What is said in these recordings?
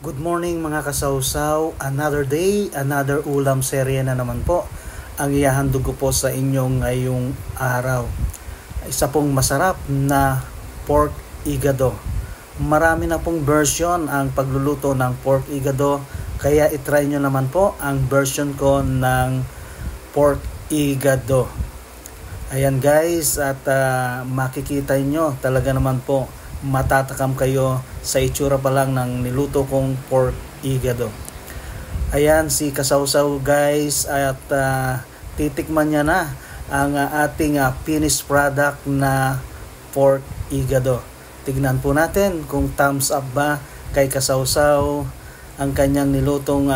Good morning mga kasawsaw, another day, another ulam serye na naman po ang ihahandog ko po sa inyong ngayong araw. Isa pong masarap na pork igado. Marami na pong version ang pagluluto ng pork igado, kaya itry nyo naman po ang version ko ng pork igado. Ayan guys, at makikita nyo talaga naman po matatakam kayo sa itsura pa lang ng niluto kong pork igado. Ayan si kasawsaw guys, at titikman niya na ang ating finished product na pork igado. Tignan po natin kung thumbs up ba kay kasawsaw ang kanyang nilutong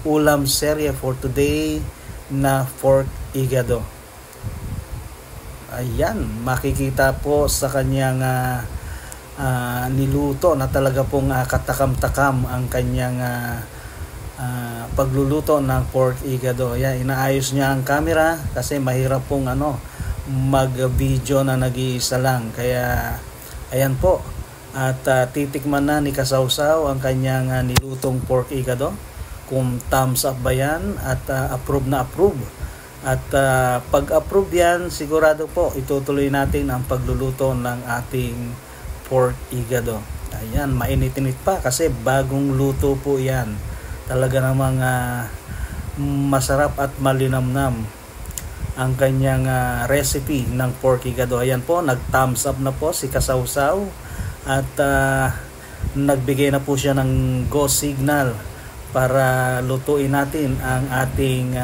ulam serye for today na pork igado. Ayan, makikita po sa kanyang niluto na talaga pong katakam-takam ang kanyang pagluluto ng pork igado. Ayan, inaayos niya ang camera kasi mahirap pong mag-video na nag-iisa lang. Kaya ayan po, at titikman na ni kasawsaw ang kanyang nilutong pork igado. Kung thumbs up ba yan at approve na approve. At pag-approve yan, sigurado po itutuloy natin ang pagluluto ng ating pork igado. Ayan, mainit-init pa kasi bagong luto po yan. Talaga namang masarap at malinamnam ang kanyang recipe ng pork igado. Ayan po, nag-thumbs up na po si kasawsaw at nagbigay na po siya ng go signal para lutuin natin ang ating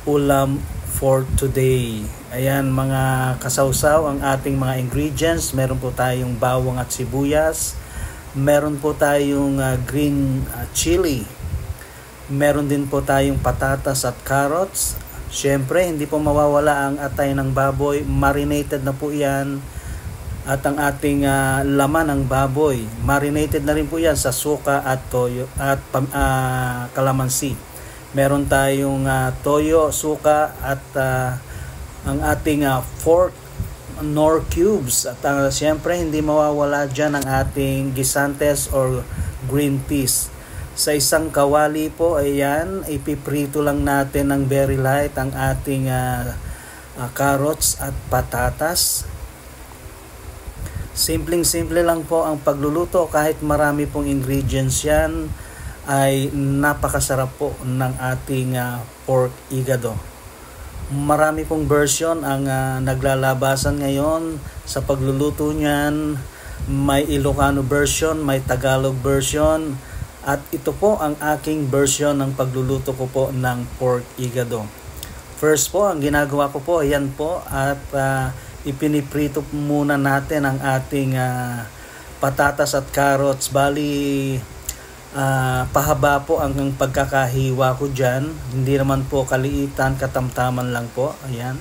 ulam for today. Ayan mga kasawsaw, ang ating mga ingredients. Meron po tayong bawang at sibuyas. Meron po tayong green chili. Meron din po tayong patatas at carrots. Siyempre, hindi po mawawala ang atay ng baboy. Marinated na po yan. At ang ating laman ng baboy, marinated na rin po yan sa suka at toyo at kalamansi. Meron tayong toyo, suka at ang ating pork nor cubes. At siyempre hindi mawawala dyan ang ating gisantes or green peas. Sa isang kawali po, ayan, ipiprito lang natin ng very light ang ating carrots at patatas. Simpleng-simple lang po ang pagluluto, kahit marami pong ingredients yan ay napakasarap po ng ating pork igado. Marami pong version ang naglalabasan ngayon sa pagluluto niyan. May Ilocano version, may Tagalog version, at ito po ang aking version ng pagluluto ko po ng pork igado. First po, ang ginagawa ko po, ayan po, at ipiniprito muna natin ang ating patatas at carrots. Bali, pahaba po ang pagkakahiwa ko dyan. Hindi naman po kaliitan, katamtaman lang po. Ayan.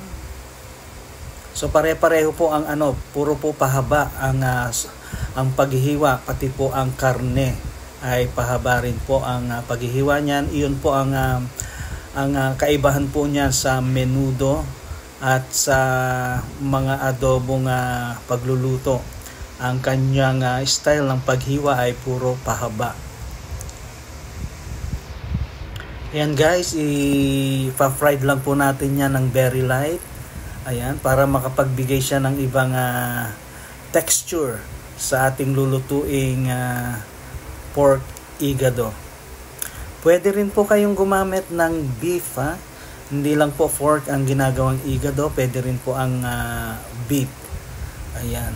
So pare-pareho po ang puro po pahaba ang paghihiwa, pati po ang karne ay pahaba rin po ang paghihiwa niyan. Iyon po ang kaibahan po niya sa menudo at sa mga adobong pagluluto. Ang kanyang style ng paghiwa ay puro pahaba. Ayan guys, ipa-fried lang po natin yan ng very light. Ayan, para makapagbigay siya ng ibang texture sa ating lulutuing pork igado. Pwede rin po kayong gumamit ng beef Hindi lang po pork ang ginagawang igado, pwede rin po ang beef. Ayan.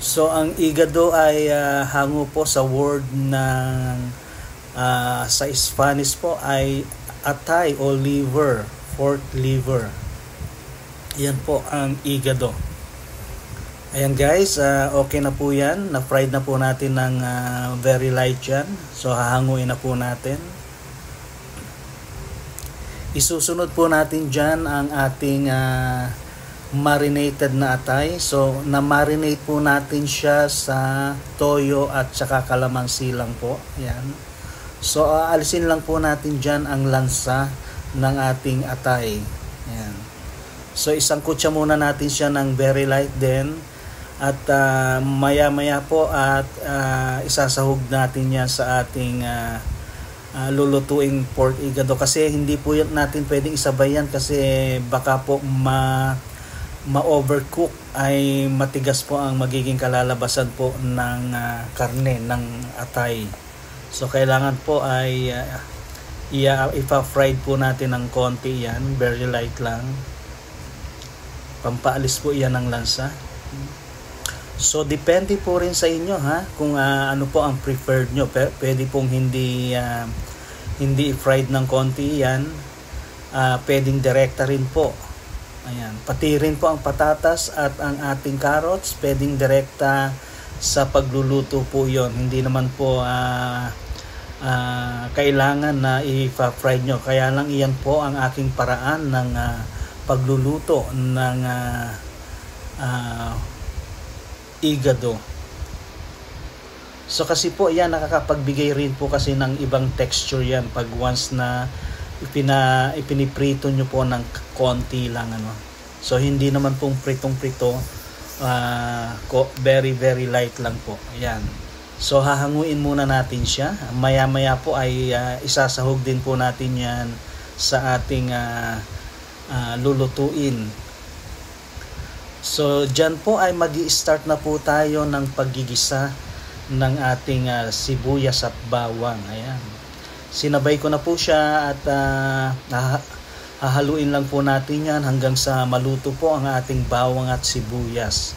So ang igado ay hango po sa word ng sa Spanish po ay atay o liver, pork liver. Yan po ang igado. Ayan guys, okay na po yan. Na-fried na po natin ng very light yan. So hahanguin na po natin. Isusunod po natin dyan ang ating marinated na atay. So na-marinate po natin siya sa toyo at saka kalamansi lang po. Ayan. So alisin lang po natin dyan ang lansa ng ating atay. Ayan. So isang kutsa muna natin siya ng very light din. At maya-maya po at isasahog natin yan sa ating lulutuing pork igado, kasi hindi po natin pwedeng isabay yan kasi baka po ma-overcook, ay matigas po ang magiging kalalabasan po ng karne ng atay. So kailangan po ay ipa-fried po natin ng konti yan, very light lang, pampaalis po yan ng lansa. So depende po rin sa inyo kung ano po ang preferred nyo. Pwede pong hindi fried ng konti yan, pwedeng direkta rin po. Ayan, pati rin po ang patatas at ang ating carrots, pwedeng direkta sa pagluluto po yon. Hindi naman po kailangan na i-fry nyo. Kaya lang iyan po ang aking paraan ng pagluluto ng igado. So kasi po yan, nakakapagbigay rin po kasi ng ibang texture yan pag once na ipiniprito nyo po ng konti lang So hindi naman pong pritong-prito, very very light lang po. Ayan. So hahanguin muna natin siya. Maya-maya po ay isasahog din po natin yan sa ating lulutuin. So dyan po ay magi-start na po tayo ng paggigisa ng ating sibuyas at bawang. Ayan. Sinabay ko na po siya at hahaluin lang po natin yan hanggang sa maluto po ang ating bawang at sibuyas.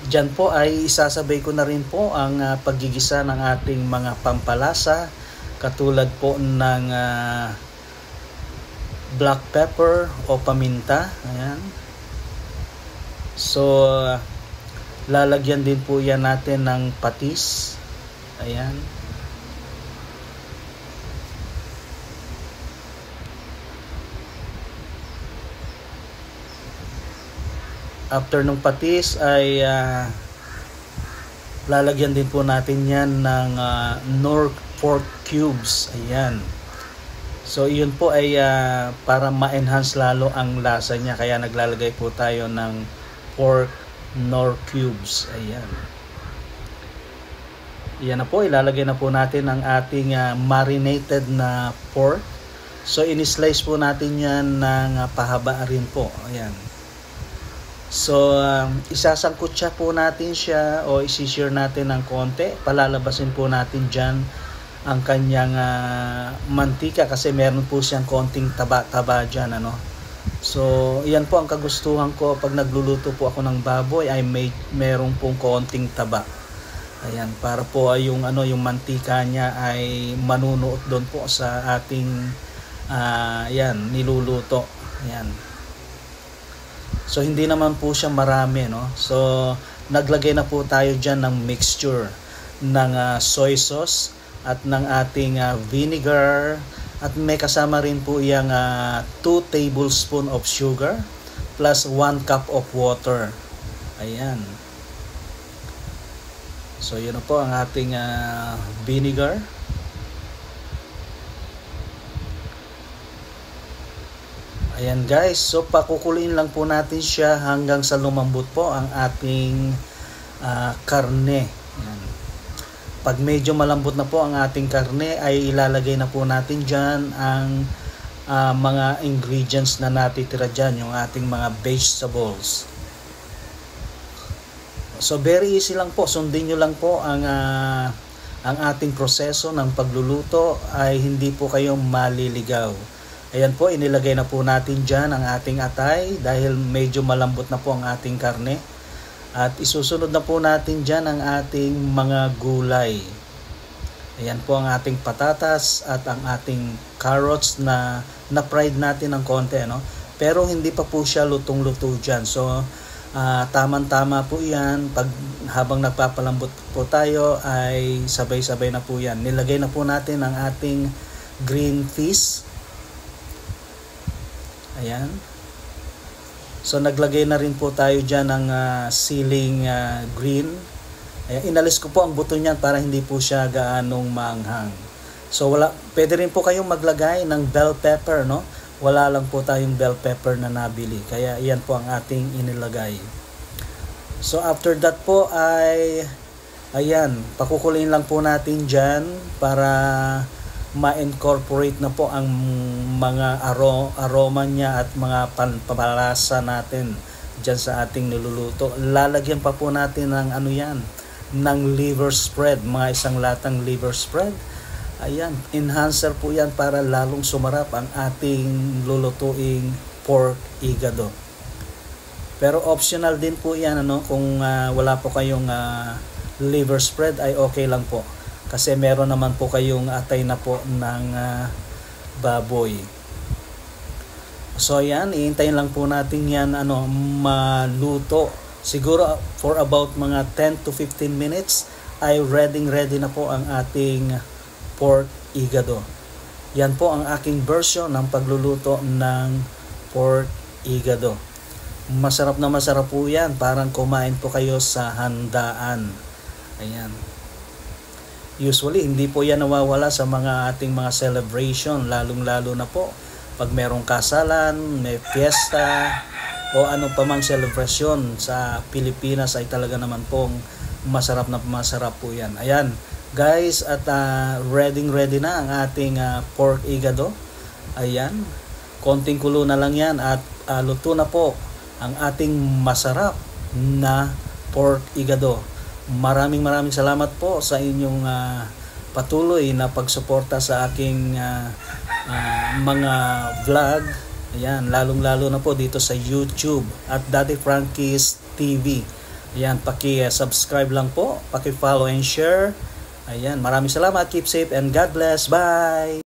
Diyan po ay isasabay ko na rin po ang paggigisa ng ating mga pampalasa, katulad po ng black pepper o paminta. Ayan. So lalagyan din po yan natin ng patis. Ayan. After ng patis ay lalagyan din po natin yan ng Knorr pork cubes. Ayan. So yun po ay para ma-enhance lalo ang lasa niya, kaya naglalagay po tayo ng pork Knorr cubes. Ayan. Yan na po, ilalagay na po natin ang ating marinated na pork. So in-slice po natin yan ng pahaba rin po. Ayan. So isasangkot siya po natin siya o isi-shear natin ng konti. Palalabasin po natin dyan ang kanyang mantika kasi meron po siyang konting taba-taba dyan. So yan po ang kagustuhan ko pag nagluluto po ako ng baboy, ay meron pong konting taba. Ayan, para po ay yung mantika niya ay manunuot doon po sa ating niluluto. Ayan. So hindi naman po siya marami, So naglagay na po tayo diyan ng mixture ng soy sauce at ng ating vinegar, at may kasama rin po yung 2 tablespoon of sugar plus 1 cup of water. Ayan. So yun na po ang ating vinegar. Ayan guys, so pakukuloyin lang po natin siya hanggang sa lumambot po ang ating karne. Ayan. Pag medyo malambot na po ang ating karne, ay ilalagay na po natin dyan ang mga ingredients na natitira dyan, yung ating mga vegetables. So very easy lang po, sundin nyo lang po ang ating proseso ng pagluluto, ay hindi po kayo maliligaw. Ayan po, inilagay na po natin dyan ang ating atay dahil medyo malambot na po ang ating karne. At isusunod na po natin dyan ang ating mga gulay. Ayan po ang ating patatas at ang ating carrots na na-fried natin ng konti. Pero hindi pa po siya lutong-luto dyan. So tamang-tama po yan. Habang nagpapalambot po tayo ay sabay-sabay na po yan. Nilagay na po natin ang ating green peas. Ayan. So naglagay na rin po tayo dyan ng siling green. Ayan, inalis ko po ang buto niyan para hindi po siya gaanong maanghang. So pwede rin po kayong maglagay ng bell pepper, no? Wala lang po tayong bell pepper na nabili. Kaya iyan po ang ating inilagay. So after that po ay ayan, pakukuloyin lang po natin dyan para ma-incorporate na po ang mga aroma niya at mga pampalasa natin dyan sa ating niluluto. Lalagyan pa po natin ng ng liver spread, mga isang latang liver spread. Ayan, enhancer po yan para lalong sumarap ang ating lulutuing pork igado. Pero optional din po yan, kung wala po kayong liver spread ay okay lang po. Kasi meron naman po kayong atay na po ng baboy. So ayan, iintayin lang po natin yan maluto. Siguro for about mga 10 to 15 minutes ay ready na po ang ating pork igado. Yan po ang aking version ng pagluluto ng pork igado. Masarap na masarap po yan. Parang kumain po kayo sa handaan. Ayan. Usually, hindi po yan nawawala sa mga ating mga celebration. Lalong-lalo na po pag merong kasalan, may fiesta, o ano pa mang celebration sa Pilipinas ay talaga naman pong masarap po yan. Ayan, guys, at ready na ang ating pork igado. Ayan, konting kulo na lang yan at luto na po ang ating masarap na pork igado. Maraming salamat po sa inyong patuloy na pagsuporta sa aking mga vlog. Ayan, lalong-lalo na po dito sa YouTube at Daddy Frankie's TV. Ayan, paki-subscribe lang po, paki-follow and share. Ayan, maraming salamat. Keep safe and God bless. Bye!